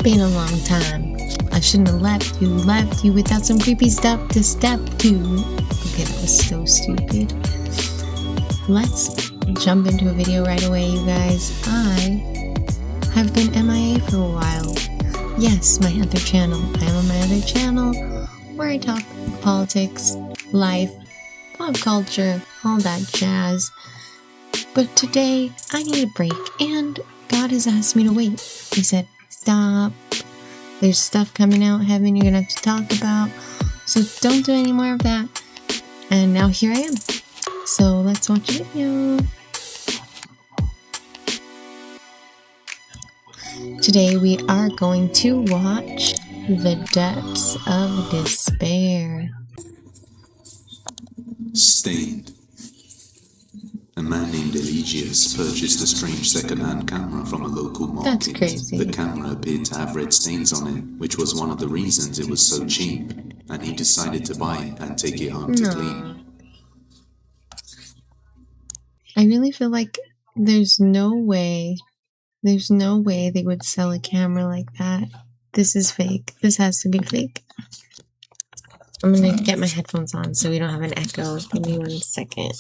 Been a long time. I shouldn't have left you without some creepy stuff to step to. Okay, that was so stupid. Let's jump into a video right away, you guys. I have been MIA for a while. Yes, my other channel. I am on my other channel where I talk politics, life, pop culture, all that jazz. But today, I need a break, and God has asked me to wait. He said, stop. There's stuff coming out, Heaven, you're gonna have to talk about. So don't do any more of that. And now here I am. So let's watch a video. Today we are going to watch The Depths of Despair. Stained. A man named Eligius purchased a strange second-hand camera from a local market. That's crazy. The camera appeared to have red stains on it, which was one of the reasons it was so cheap, and he decided to buy it and take it home to clean. I really feel like there's no way they would sell a camera like that. This is fake. This has to be fake. I'm gonna get my headphones on so we don't have an echo. Give me 1 second.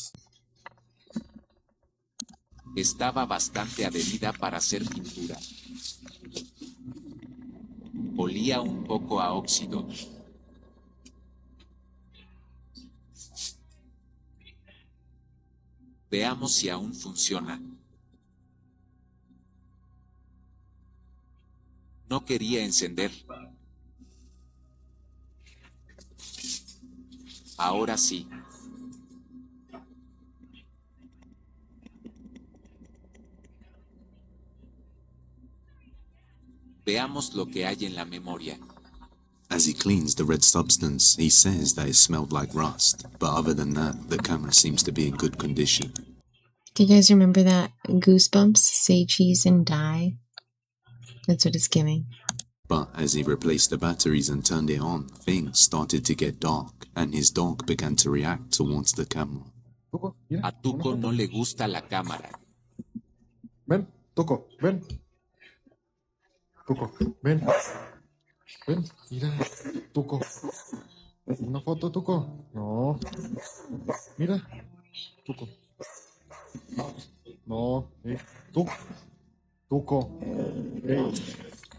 Estaba bastante adherida para hacer pintura. Olía un poco a óxido. Veamos si aún funciona. No quería encender. Ahora sí. Veamos lo que hay en la memoria. As he cleans the red substance, he says that it smelled like rust, but other than that, the camera seems to be in good condition. Do you guys remember that Goosebumps, Say Cheese and Die? That's what it's giving. But as he replaced the batteries and turned it on, things started to get dark, and his dog began to react towards the camera. A Tuco no le gusta la cámara. Ven, Tuco, ven. Tuco, ven. Ven, mira, Tuco. Una foto, Tuco. No. Mira, Tuco. No, Tuco. Tuco.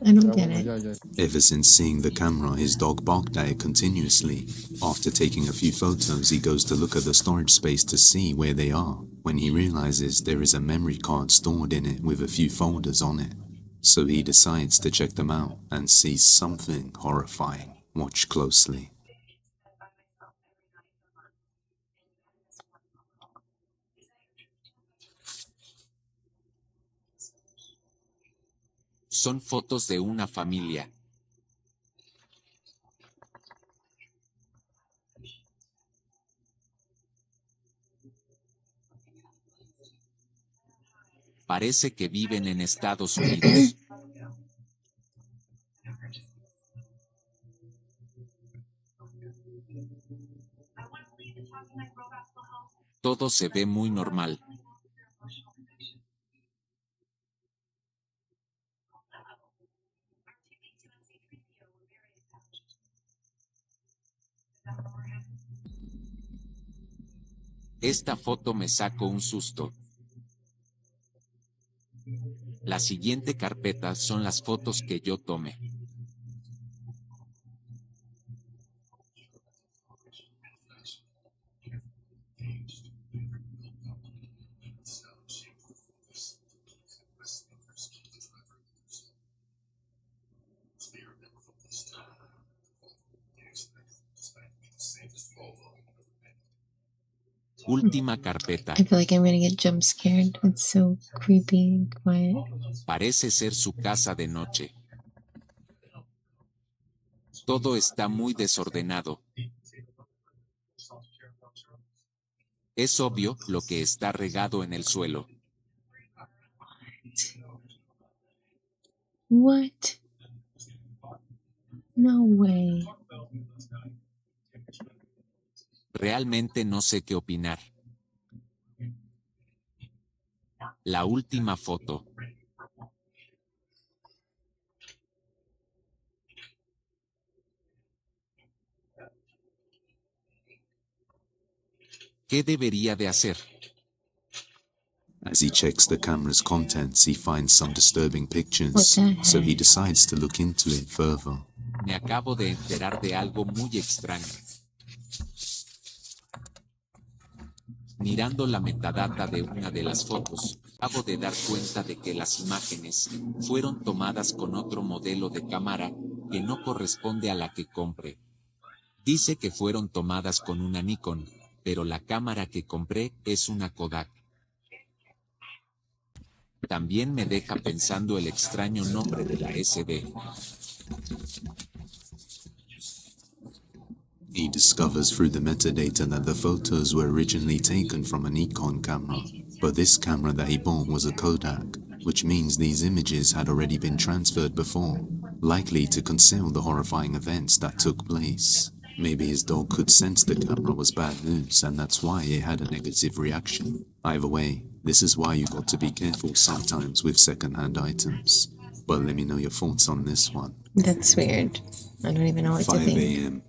I don't get it. Ever since seeing the camera, his dog barked at it continuously. After taking a few photos, he goes to look at the storage space to see where they are, when he realizes there is a memory card stored in it with a few folders on it. So he decides to check them out and sees something horrifying. Watch closely. Son fotos de una familia. Parece que viven en Estados Unidos. Todo se ve muy normal. Esta foto me sacó un susto. La siguiente carpeta son las fotos que yo tomé. Última carpeta. I feel like I'm gonna get jump scared. It's so creepy and quiet. Parece ser su casa de noche. Todo está muy desordenado. Es obvio lo que está regado en el suelo. What? No way. Realmente no sé qué opinar. La última foto. ¿Qué debería de hacer? As he checks the camera's contents, he finds some disturbing What pictures, the so he heck? decides to look into it further. Me acabo de enterar de algo muy extraño. Mirando la metadata de una de las fotos, acabo de dar cuenta de que las imágenes fueron tomadas con otro modelo de cámara que no corresponde a la que compré. Dice que fueron tomadas con una Nikon, pero la cámara que compré es una Kodak. También me deja pensando el extraño nombre de la SD. He discovers through the metadata that the photos were originally taken from a Nikon camera, but this camera that he bought was a Kodak, which means these images had already been transferred before, likely to conceal the horrifying events that took place. Maybe his dog could sense the camera was bad news and that's why it had a negative reaction. Either way, this is why you got to be careful sometimes with second-hand items. But let me know your thoughts on this one. That's weird. I don't even know what to 5 think. a.m.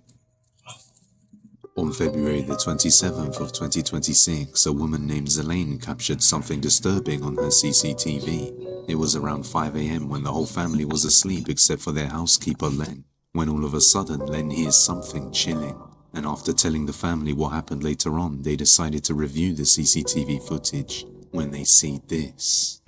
On February the 27th of 2026, a woman named Zelaine captured something disturbing on her CCTV. It was around 5 a.m. when the whole family was asleep except for their housekeeper Len, when all of a sudden Len hears something chilling. And after telling the family what happened later on, they decided to review the CCTV footage when they see this.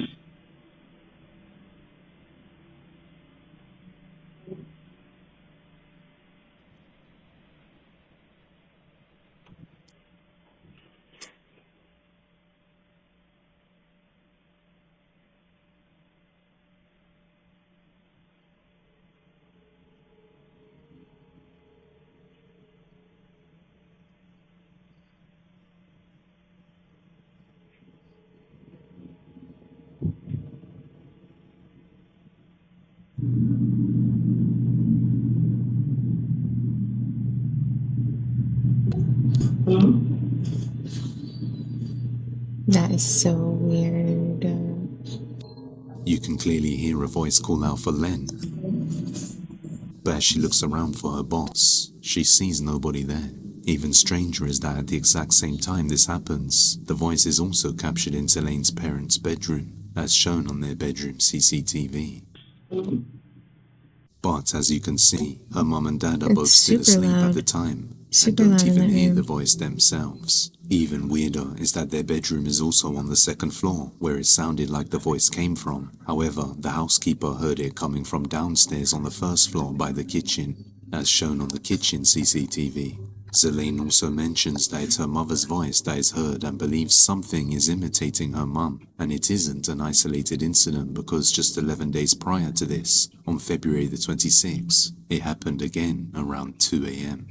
That is so weird. You can clearly hear a voice call out for Len. But as she looks around for her boss, she sees nobody there. Even stranger is that at the exact same time this happens, the voice is also captured in Elaine's parents' bedroom, as shown on their bedroom CCTV. But as you can see, her mom and dad are It's both still super asleep at loud. the time, Super and loud don't in even that hear the room. voice themselves. Even weirder is that their bedroom is also on the second floor, where it sounded like the voice came from. However, the housekeeper heard it coming from downstairs on the first floor by the kitchen, as shown on the kitchen CCTV. Zelaine also mentions that it's her mother's voice that is heard and believes something is imitating her mum, and it isn't an isolated incident because just 11 days prior to this, on February the 26th, it happened again around 2 a.m.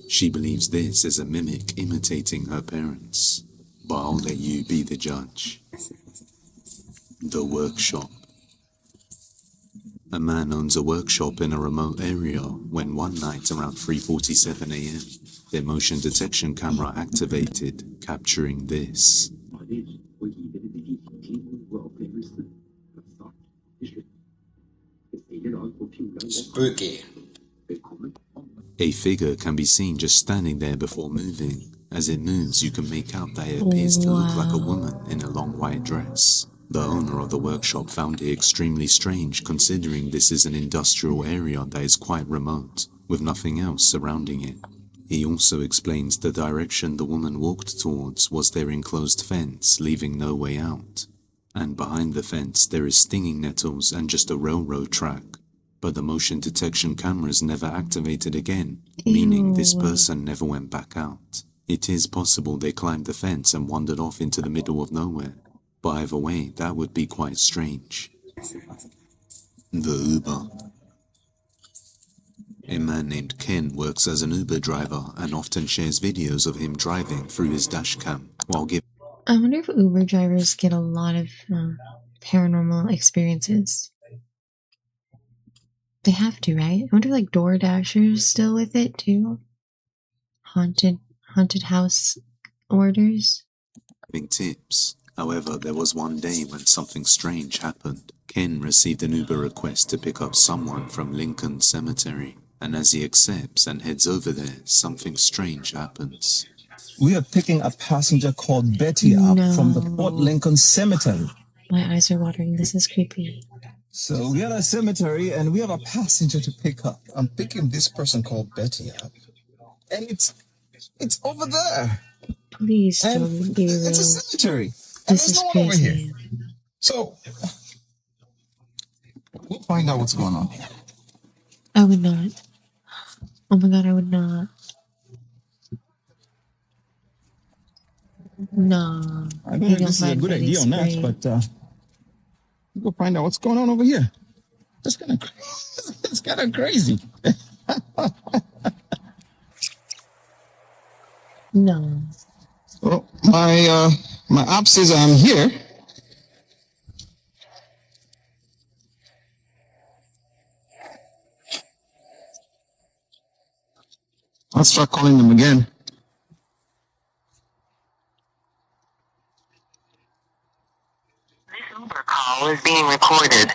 She believes this is a mimic imitating her parents, but I'll let you be the judge. The workshop. A man owns a workshop in a remote area when one night around 3:47 a.m., their motion detection camera activated, capturing this. Spooky. A figure can be seen just standing there before moving. As it moves, you can make out that it appears to look like a woman in a long white dress. The owner of the workshop found it extremely strange considering this is an industrial area that is quite remote, with nothing else surrounding it. He also explains the direction the woman walked towards was their enclosed fence, leaving no way out. And behind the fence there is stinging nettles and just a railroad track. But the motion detection cameras never activated again, meaning this person never went back out. It is possible they climbed the fence and wandered off into the middle of nowhere, but either way, that would be quite strange. The Uber. A man named Ken works as an Uber driver and often shares videos of him driving through his dashcam while giving. I wonder if Uber drivers get a lot of paranormal experiences. They have to, right? I wonder if like DoorDashers still with it too. Haunted house orders. Tips. However, there was one day when something strange happened. Ken received an Uber request to pick up someone from Lincoln Cemetery, and as he accepts and heads over there, something strange happens. We are picking a passenger called Betty up from the Fort Lincoln Cemetery. My eyes are watering. This is creepy. So we are at a cemetery and we have a passenger to pick up. I'm picking this person called Betty up. And it's over there. Please And don't be real. it's a cemetery. And This there's is no one over here. crazy. So we'll find out what's going on. I would not. Oh my god, I would not. No. I don't know if this is a good idea or not, but we'll go find out what's going on over here. It's kind of crazy. No. Well, my app says I'm here. Let's try calling them again. This Uber call is being recorded.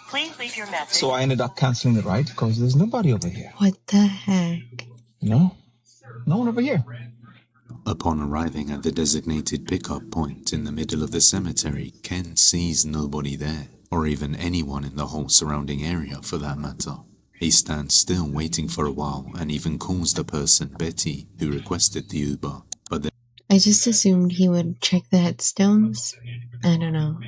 Please leave your message. So I ended up canceling the ride because there's nobody over here. What the heck? No one over here. Upon arriving at the designated pickup point in the middle of the cemetery, Ken sees nobody there, or even anyone in the whole surrounding area for that matter. He stands still waiting for a while and even calls the person Betty who requested the Uber, but I just assumed he would check the headstones. I don't know.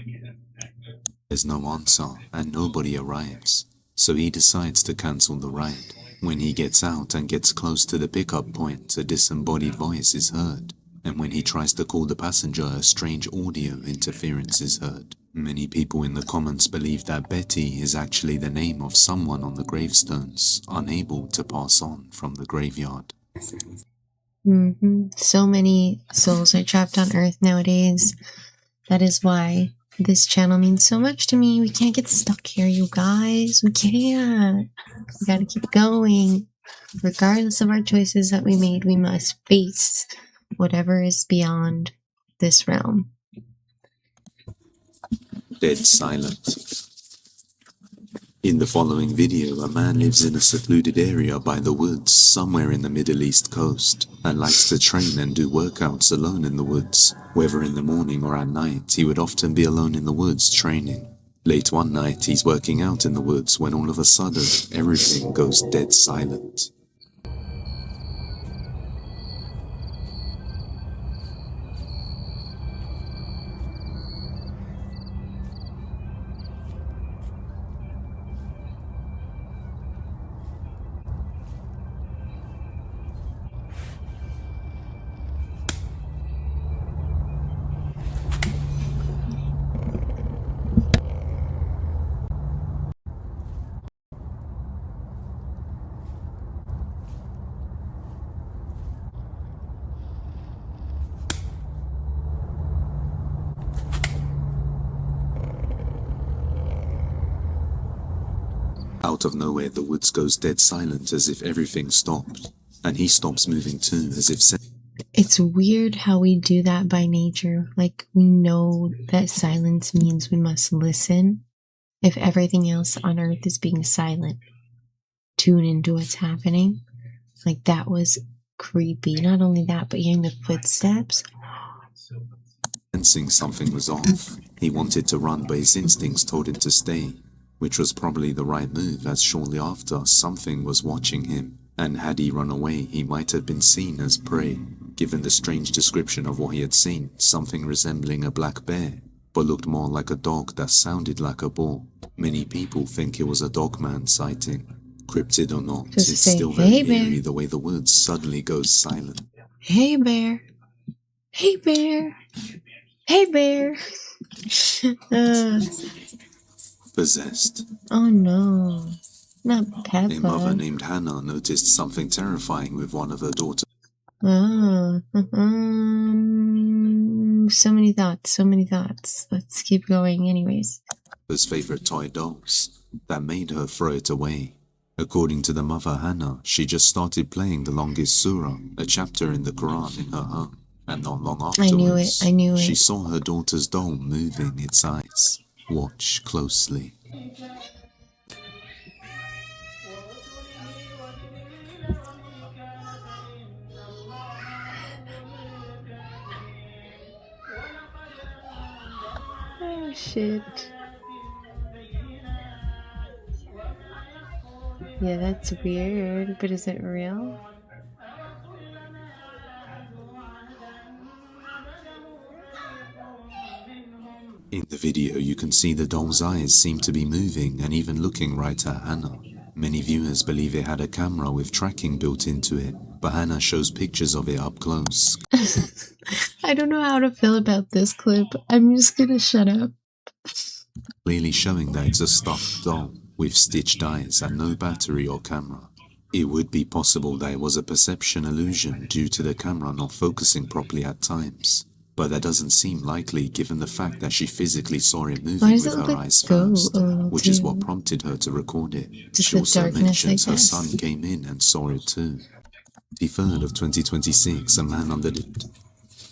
there's no answer and nobody arrives, so he decides to cancel the ride. When he gets out and gets close to the pickup point, a disembodied voice is heard, and when he tries to call the passenger, a strange audio interference is heard. Many people in the comments believe that Betty is actually the name of someone on the gravestones, unable to pass on from the graveyard. So many souls are trapped on Earth nowadays. That is why this channel means so much to me. We can't get stuck here, you guys. We can't. We gotta keep going. Regardless of our choices that we made, we must face whatever is beyond this realm. Dead silent. In the following video, a man lives in a secluded area by the woods somewhere in the Middle East coast and likes to train and do workouts alone in the woods. Whether in the morning or at night, he would often be alone in the woods training. Late one night, he's working out in the woods when all of a sudden, everything goes dead silent. Out of nowhere, the woods goes dead silent as if everything stopped, and he stops moving too as if It's weird how we do that by nature. Like, we know that silence means we must listen. If everything else on Earth is being silent, tune into what's happening. Like, that was creepy. Not only that, but hearing the footsteps. sensing something was off. He wanted to run, but his instincts told him to stay, which was probably the right move, as shortly after something was watching him, and had he run away he might have been seen as prey. Given the strange description of what he had seen, something resembling a black bear, but looked more like a dog that sounded like a bull. Many people think it was a dogman sighting. Cryptid or not, it's still very eerie the way the woods suddenly goes silent. Hey bear. Hey bear. Hey bear. Possessed. Oh no. Not Peppa. A mother named Hannah noticed something terrifying with one of her daughters. So many thoughts. Let's keep going anyways. His favorite toy dolls that made her throw it away. According to the mother Hannah, she just started playing the longest surah, a chapter in the Quran, in her home, and not long afterwards, I knew she it. saw her daughter's doll moving its eyes. Watch closely. Oh shit. Yeah, that's weird, but is it real? In the video, you can see the doll's eyes seem to be moving and even looking right at Hannah. Many viewers believe it had a camera with tracking built into it, but Hannah shows pictures of it up close, I don't know how to feel about this clip. I'm just gonna shut up. clearly showing that it's a stuffed doll with stitched eyes and no battery or camera. It would be possible that it was a perception illusion due to the camera not focusing properly at times, but that doesn't seem likely given the fact that she physically saw it Why moving does with it look her like eyes go first, a little which is too? what prompted her to record it. Just She the also darkness, mentions I her guess. son came in and saw it too. 23rd of 2026, a man under the...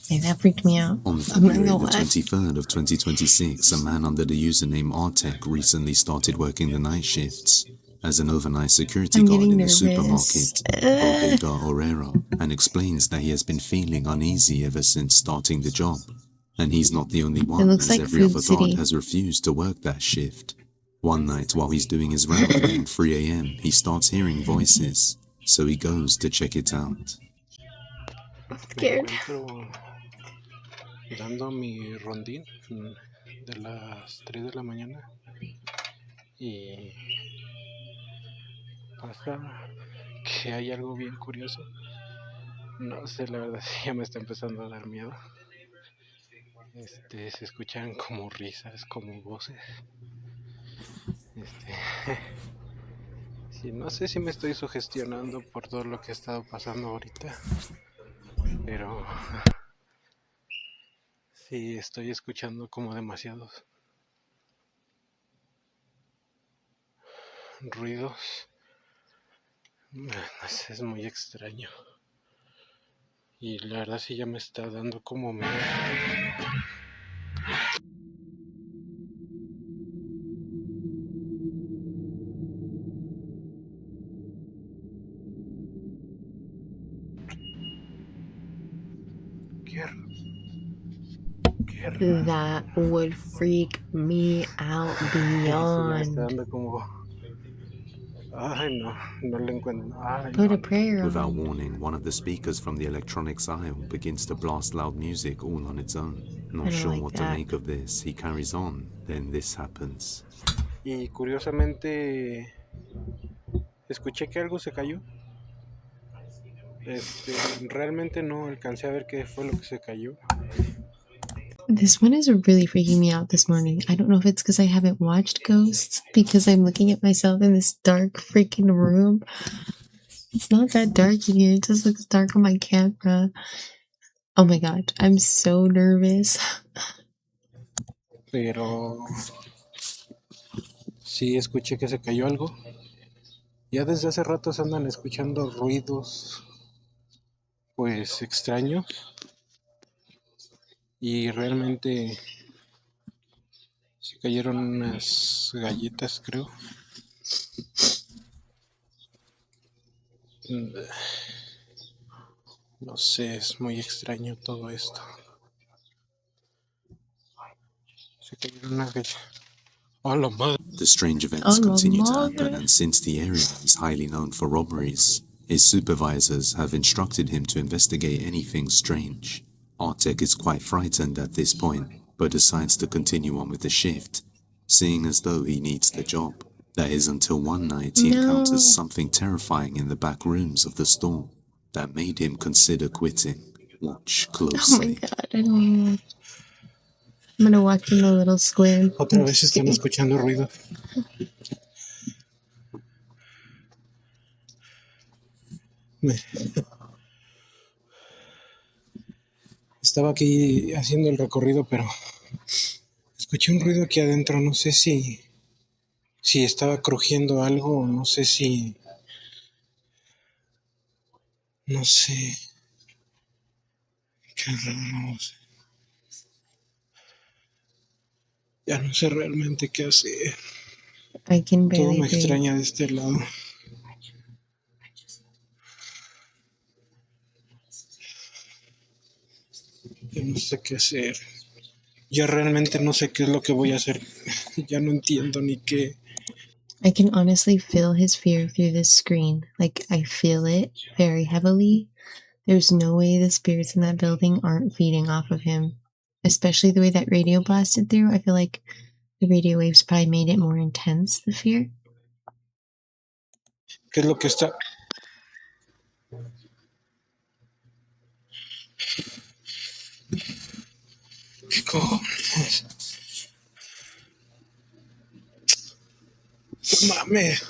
Hey, that freaked me out. On I'm not February gonna the lie. 23rd of 2026, a man under the username Artec recently started working the night shifts as an overnight security I'm guard getting in the nervous. supermarket Bodega Herrera, and explains that he has been feeling uneasy ever since starting the job. And he's not the only one, looks as like every Food other City. guard has refused to work that shift. One night while he's doing his round around 3 a.m, he starts hearing voices, so he goes to check it out. I'm Me scared. encuentro dando mi rondín de las 3 de la mañana y pasa que hay algo bien curioso. No sé, la verdad, sí, ya me está empezando a dar miedo. Se escuchan como risas, como voces. Sí, no sé si me estoy sugestionando por todo lo que ha estado pasando ahorita, pero sí estoy escuchando como demasiados ruidos. No sé, es muy extraño. Y la verdad sí ya me está dando como miedo. That would freak me out Sí, ya me está beyond. dando como... Ay, no, no le encuentro. Ay, Put no. a prayer Without on. warning, one of the speakers from the electronics aisle begins to blast loud music all on its own. I Not don't sure like what to that. make of this, he carries on, then this happens. Y curiosamente escuché que algo se cayó. Realmente no alcancé a ver qué fue lo que se cayó. This one is really freaking me out this morning. I don't know if it's because I haven't watched Ghosts, because I'm looking at myself in this dark freaking room. It's not that dark in here, it just looks dark on my camera. Oh my god, I'm so nervous. Pero sí escuché que se cayó algo. Ya desde hace rato se andan escuchando ruidos pues extraños. Y realmente se cayeron unas galletas, creo. No sé, es muy extraño todo esto. Se cayeron unas galletas. ¡Oh, la madre! The strange events continue to happen, and since the area is highly known for robberies, his supervisors have instructed him to investigate anything strange. Artek is quite frightened at this point, but decides to continue on with the shift, seeing as though he needs the job. That is until one night he encounters something terrifying in the back rooms of the store that made him consider quitting. Watch closely. Oh my god, I don't know. I'm gonna walk in the little square. Otra vez están escuchando ruido. Estaba aquí haciendo el recorrido, pero Escuché un ruido aquí adentro, no sé si estaba crujiendo algo o no sé si... No sé. Qué raro, no sé. Ya no sé realmente qué hacer. I can Todo barely me breathe. extraña de este lado. Ya no sé qué hacer. Ya realmente no sé qué es lo que voy a hacer. Ya no entiendo ni qué. I can honestly feel his fear through this screen. Like, I feel it very heavily. There's no way the spirits in that building aren't feeding off of him. Especially the way that radio blasted through. I feel like the radio waves probably made it more intense, the fear. ¿Qué es lo que está? ¿Qué cojones? No mames.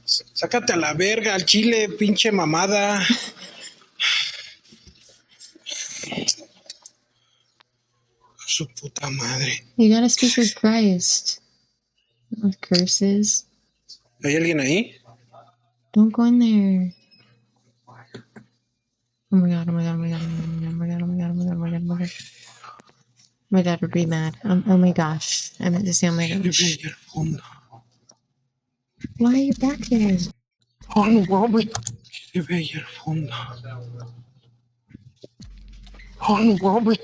Sácate a la verga, al chile, pinche mamada. Su puta madre. You gotta speak for Christ. With curses. ¿Hay alguien ahí? Don't go in there. Oh my god, oh my god, oh my god, oh my god, oh my god, oh my god, oh my god, oh my god. My dad would be mad. Oh my gosh. I meant to say oh my gosh. Why are you back there? Oh, no mames. Se ve ahí al fondo. Oh, no mames.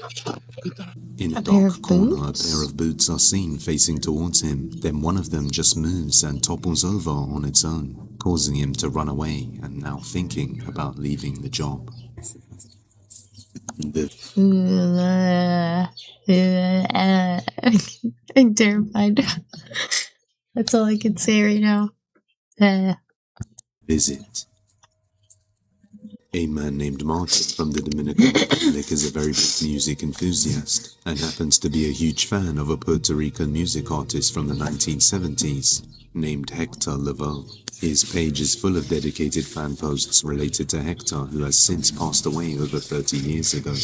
In a A pair dark of corner, a boots? pair of boots are seen facing towards him. Then one of them just moves and topples over on its own, causing him to run away and now thinking about leaving the job. I'm terrified. That's all I can say right now. Visit. A man named Martin from the Dominican Republic is a very big music enthusiast and happens to be a huge fan of a Puerto Rican music artist from the 1970s named Hector Lavoe. His page is full of dedicated fan posts related to Hector, who has since passed away over 30 years ago.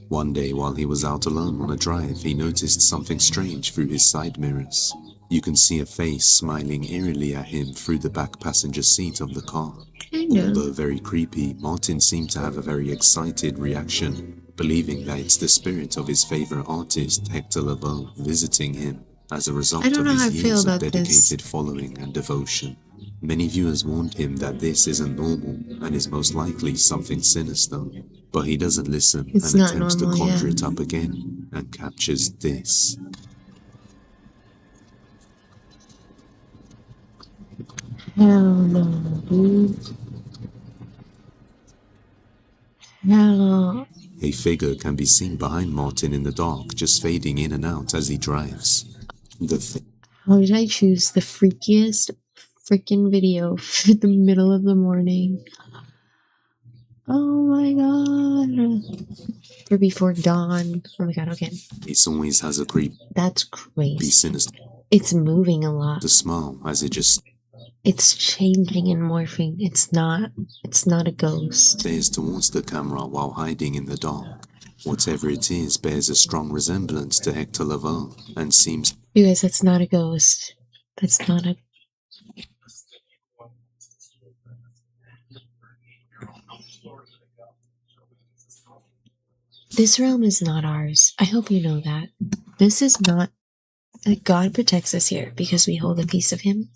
One day while he was out alone on a drive, he noticed something strange through his side mirrors. You can see a face smiling eerily at him through the back passenger seat of the car. Although very creepy, Martin seemed to have a very excited reaction, believing that it's the spirit of his favorite artist, Hector Lavoe, visiting him as a result of his years of dedicated following and devotion. Many viewers warned him that this isn't normal and is most likely something sinister, but he doesn't listen and attempts to conjure it up again and captures this. Hell no, dude. Hell. A figure can be seen behind Martin in the dark, just fading in and out as he drives. How did I choose the freakiest freaking video for the middle of the morning? Oh my god. For before dawn. Oh my god, okay. It always has a creep. That's crazy. Sinister. It's moving a lot. The smile as it just... It's changing and morphing. It's not a ghost. Stares towards the camera while hiding in the dark. Whatever it is bears a strong resemblance to Hector Lavoe and seems... You guys, that's not a ghost. That's not a... This realm is not ours. I hope you know that. This is not... God protects us here because we hold a piece of him.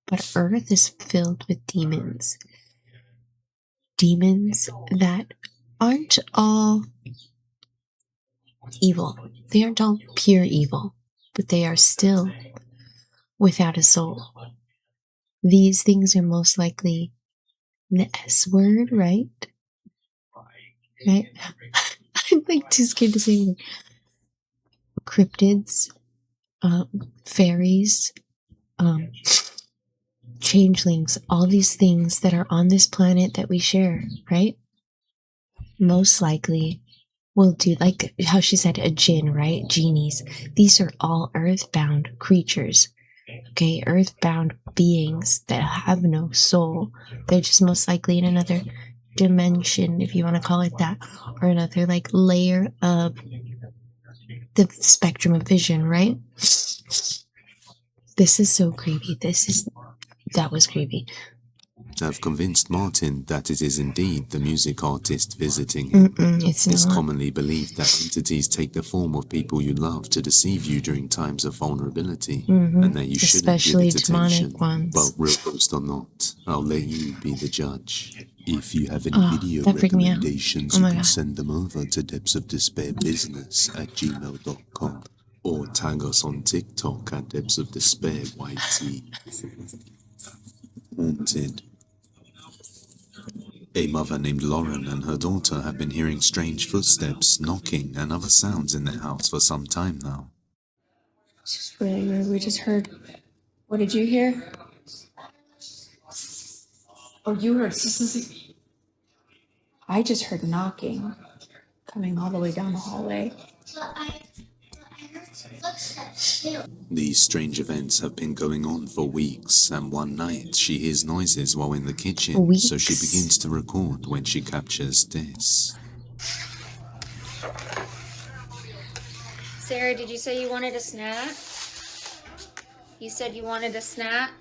But Earth is filled with demons. Demons that aren't all evil. They aren't all pure evil. But they are still without a soul. These things are most likely the S word, right? Right? I'm like too scared to say anything. Cryptids, fairies, changelings, all these things that are on this planet that we share, right? Most likely will do, like how she said, a jinn, right? Genies. These are all earthbound creatures, okay? Earthbound beings that have no soul. They're just most likely in another dimension, if you want to call it that, or another like layer of the spectrum of vision, right? This is so creepy. That was creepy. Have convinced Martin that it is indeed the music artist visiting him. It's It's not. commonly believed that entities take the form of people you love to deceive you during times of vulnerability, and that you shouldn't Especially give it attention. demonic ones. But real ghost or not, I'll let you be the judge. If you have any Oh, video that freaked me out. recommendations, Oh you my can God. send them over to depthsofdespairbusiness@gmail.com or tag us on TikTok at depthsofdespair.yt. Haunted. A mother named Lauren and her daughter have been hearing strange footsteps, knocking, and other sounds in their house for some time now. It's just really weird. We just heard. What did you hear? Oh, you heard. I just heard knocking coming all the way down the hallway. These strange events have been going on for weeks, and one night she hears noises while in the kitchen, so she begins to record when she captures this. Sarah, did you say you wanted a snack? You said you wanted a snack?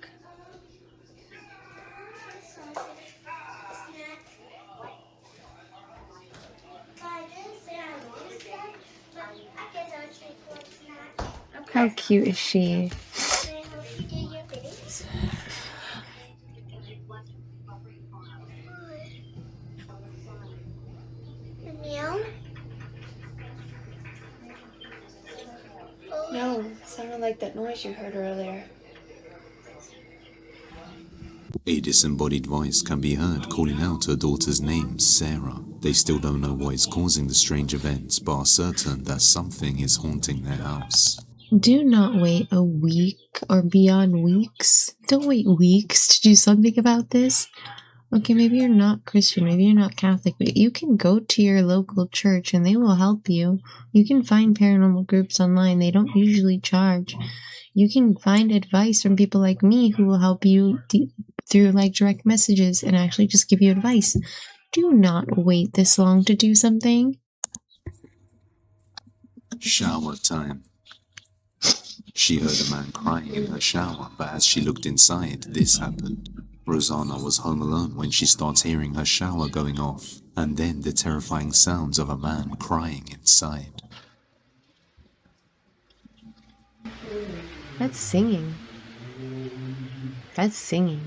How cute is she? No, it sounded like that noise you heard earlier. A disembodied voice can be heard calling out her daughter's name, Sarah. They still don't know what is causing the strange events, but are certain that something is haunting their house. Do not wait a week or beyond weeks. Don't wait weeks to do something about this. Okay, maybe you're not Christian, maybe you're not Catholic, but you can go to your local church and they will help you. You can find paranormal groups online. They don't usually charge. You can find advice from people like me who will help you through like direct messages and actually just give you advice. Do not wait this long to do something. Shower time. She heard a man crying in her shower, but as she looked inside, this happened. Rosanna was home alone when she starts hearing her shower going off, and then the terrifying sounds of a man crying inside. That's singing. That's singing.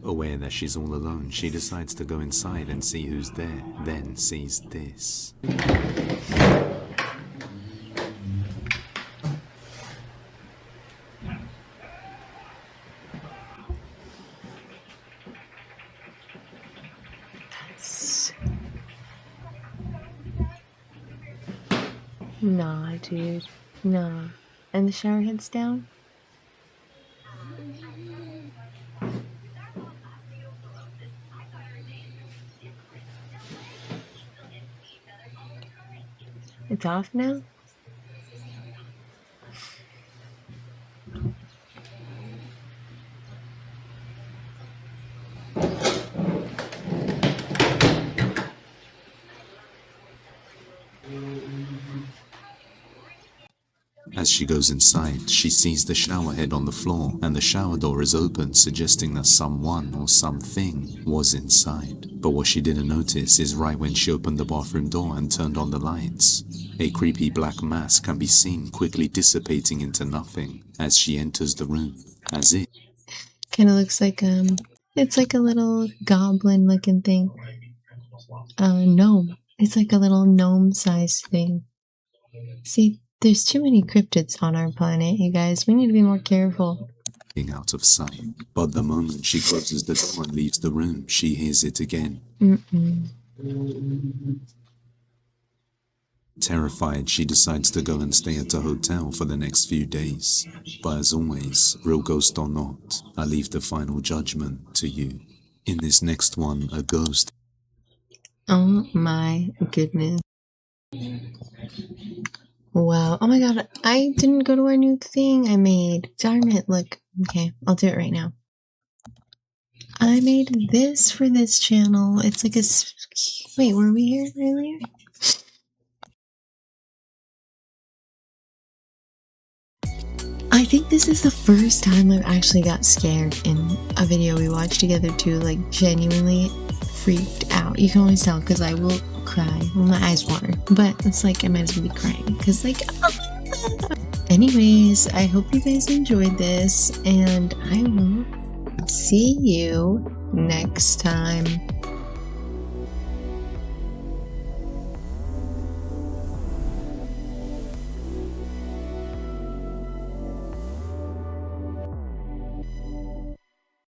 Aware that she's all alone, she decides to go inside and see who's there, then sees this. Nah, dude. Nah. And the shower head's down? It's off now? As she goes inside, she sees the shower head on the floor, and the shower door is open, suggesting that someone or something was inside. But what she didn't notice is right when she opened the bathroom door and turned on the lights, a creepy black mass can be seen quickly dissipating into nothing as she enters the room, as if Kind of looks like, it's like a little goblin looking thing. Gnome. It's like a little gnome-sized thing. See, there's too many cryptids on our planet, you guys. We need to be more careful. out of sight. But the moment she closes the door and leaves the room, she hears it again. Terrified, she decides to go and stay at a hotel for the next few days. But as always, real ghost or not, I leave the final judgment to you. In this next one, a ghost. Oh my goodness. Wow. Oh my god, I didn't go to our new thing I made. Darn it, look. Okay, I'll do it right now. I made this for this channel. It's like a... Wait, were we here earlier? I think this is the first time I've actually got scared in a video we watched together too, like genuinely freaked out. You can always tell because I will cry. Well, my eyes water, but it's like I might as well be crying because like... Anyways, I hope you guys enjoyed this and I will see you next time.